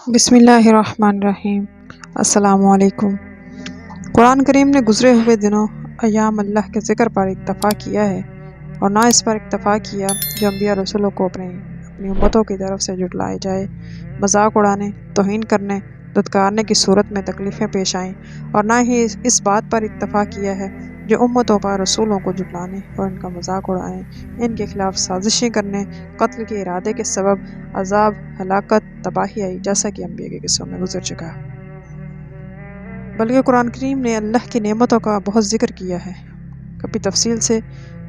بسم اللہ الرحمن الرحیم۔ السلام علیکم۔ قرآن کریم نے گزرے ہوئے دنوں ایام اللہ کے ذکر پر اکتفا کیا ہے اور نہ اس پر اکتفا کیا جو انبیاء رسولوں کو اپنی امتوں کی طرف سے جھٹلائے جائے، مذاق اڑانے، توہین کرنے، دھتکارنے کی صورت میں تکلیفیں پیش آئیں، اور نہ ہی اس بات پر اکتفا کیا ہے جو امتوں پر رسولوں کو جھٹلانے اور ان کا مذاق اڑانے، ان کے خلاف سازشیں کرنے، قتل کے ارادے کے سبب عذاب، ہلاکت، تباہی آئی، جیسا کہ انبیاء کے قصوں میں گزر چکا۔ بلکہ قرآن کریم نے اللہ کی نعمتوں کا بہت ذکر کیا ہے، کبھی تفصیل سے،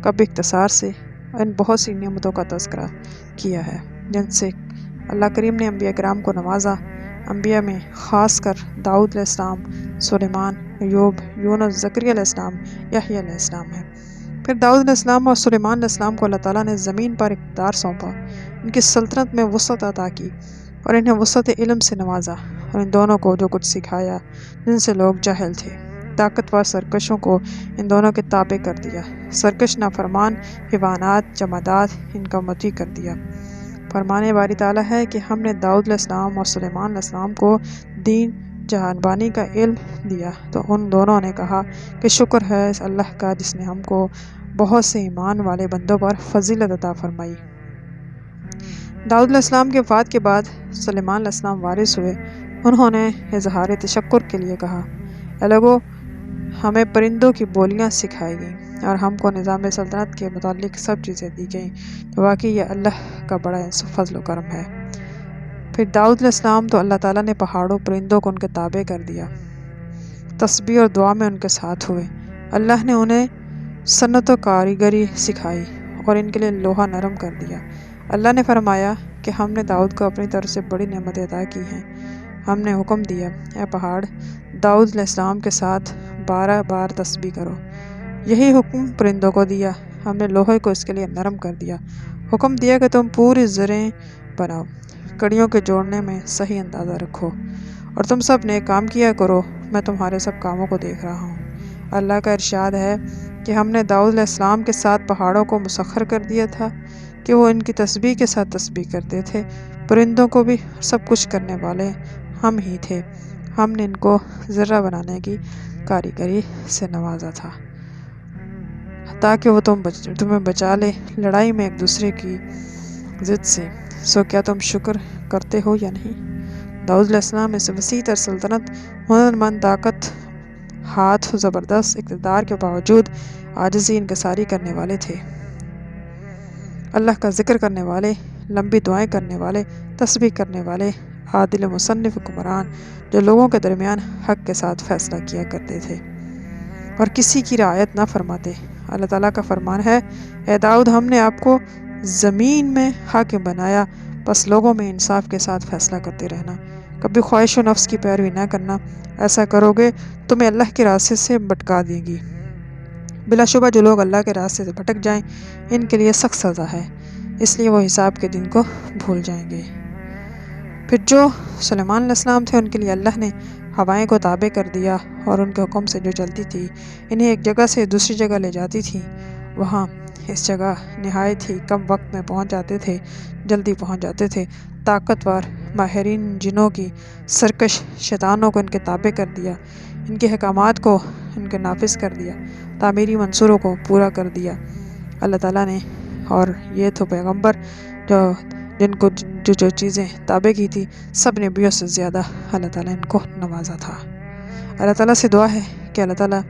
کبھی اختصار سے، ان بہت سی نعمتوں کا تذکرہ کیا ہے جن سے اللہ کریم نے انبیاء کرام کو نوازا۔ انبیاء میں خاص کر داؤد علیہ السلام، سلیمان، ایوب، یونس، زکریا علیہ السلام، یحییٰ علیہ السلام ہے۔ پھر داؤد علیہ السلام اور سلیمان علیہ السلام کو اللہ تعالیٰ نے زمین پر اقتدار سونپا، ان کی سلطنت میں وسعت عطا کی اور انہیں وسعت علم سے نوازا، اور ان دونوں کو جو کچھ سکھایا جن سے لوگ جاہل تھے۔ طاقتور سرکشوں کو ان دونوں کے تابع کر دیا، سرکش نافرمان حیوانات، جمادات ان کا مطیع کر دیا۔ فرمانے باری تعالیٰ ہے کہ ہم نے داؤد علیہ السلام اور سلیمان علیہ السلام کو دین جہانبانی کا علم دیا، تو ان دونوں نے کہا کہ شکر ہے اس اللہ کا جس نے ہم کو بہت سے ایمان والے بندوں پر فضیلت عطا فرمائی۔ داؤد علیہ السلام کے وفات کے بعد سلیمان علیہ السلام وارث ہوئے۔ انہوں نے اظہار تشکر کے لیے کہا، اے لوگو، ہمیں پرندوں کی بولیاں سکھائی گئیں اور ہم کو نظام سلطنت کے متعلق سب چیزیں دی گئیں، تو واقعی یہ اللہ کا بڑا فضل و کرم ہے۔ پھر داؤد علیہ السلام تو اللہ تعالیٰ نے پہاڑوں، پرندوں کو ان کے تابع کر دیا، تسبیح اور دعا میں ان کے ساتھ ہوئے۔ اللہ نے انہیں صنعت و کاریگری سکھائی اور ان کے لیے لوہا نرم کر دیا۔ اللہ نے فرمایا کہ ہم نے داؤد کو اپنی طرف سے بڑی نعمتیں عطا کی ہیں۔ ہم نے حکم دیا، اے پہاڑ، داؤد علیہ السلام کے ساتھ 12 بار تسبیح کرو۔ یہی حکم پرندوں کو دیا، ہم نے لوہے کو اس کے لیے نرم کر دیا۔ حکم دیا کہ تم پوری زریں بناؤ، کڑیوں کے جوڑنے میں صحیح اندازہ رکھو، اور تم سب نیک کام کیا کرو، میں تمہارے سب کاموں کو دیکھ رہا ہوں۔ اللہ کا ارشاد ہے کہ ہم نے داؤد علیہ السلام کے ساتھ پہاڑوں کو مسخر کر دیا تھا کہ وہ ان کی تسبیح کے ساتھ تسبیح کرتے تھے، پرندوں کو بھی سب کچھ کرنے والے ہم ہی تھے۔ ہم نے ان کو ذرہ بنانے کی کاریگری سے نوازا تھا تاکہ وہ تمہیں بچا لے لڑائی میں ایک دوسرے کی ضد سے، سو کیا تم شکر کرتے ہو یا نہیں؟ داؤد علیہ السلام اس وسیع تر سلطنت، ہنرمند، طاقت، ہاتھ و زبردست اقتدار کے باوجود عاجزی انکساری کرنے والے تھے۔ اللہ کا ذکر کرنے والے، لمبی دعائیں کرنے والے، تسبیح کرنے والے، عادل مصنف حکمران جو لوگوں کے درمیان حق کے ساتھ فیصلہ کیا کرتے تھے اور کسی کی رعایت نہ فرماتے۔ اللہ تعالیٰ کا فرمان ہے، اے داؤد، ہم نے آپ کو زمین میں حاکم بنایا، بس لوگوں میں انصاف کے ساتھ فیصلہ کرتے رہنا، کبھی خواہش و نفس کی پیروی نہ کرنا، ایسا کرو گے تمہیں اللہ کے راستے سے بھٹکا دے گی۔ بلا شبہ جو لوگ اللہ کے راستے سے بھٹک جائیں ان کے لیے سخت سزا ہے، اس لیے وہ حساب کے دن کو بھول جائیں گے۔ پھر جو سلیمان علیہ السلام تھے ان کے لیے اللہ نے ہوائیں کو تابع کر دیا اور ان کے حکم سے جو چلتی تھی انہیں ایک جگہ سے دوسری جگہ لے جاتی تھی، وہاں اس جگہ نہایت ہی کم وقت میں پہنچ جاتے تھے، جلدی پہنچ جاتے تھے۔ طاقتور ماہرین جنوں کی، سرکش شیطانوں کو ان کے تابع کر دیا، ان کے احکامات کو ان کے نافذ کر دیا، تعمیری منصوروں کو پورا کر دیا اللہ تعالیٰ نے۔ اور یہ تو پیغمبر جن کو جو چیزیں تابع کی تھی، سب نبیوں سے زیادہ اللہ تعالیٰ ان کو نوازا تھا۔ اللہ تعالیٰ سے دعا ہے کہ اللہ تعالیٰ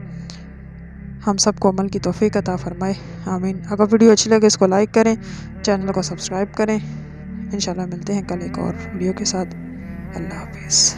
ہم سب کو عمل کی توفیق عطا فرمائے، آمین۔ اگر ویڈیو اچھی لگے اس کو لائک کریں، چینل کو سبسکرائب کریں۔ انشاءاللہ ملتے ہیں کل ایک اور ویڈیو کے ساتھ۔ اللہ حافظ۔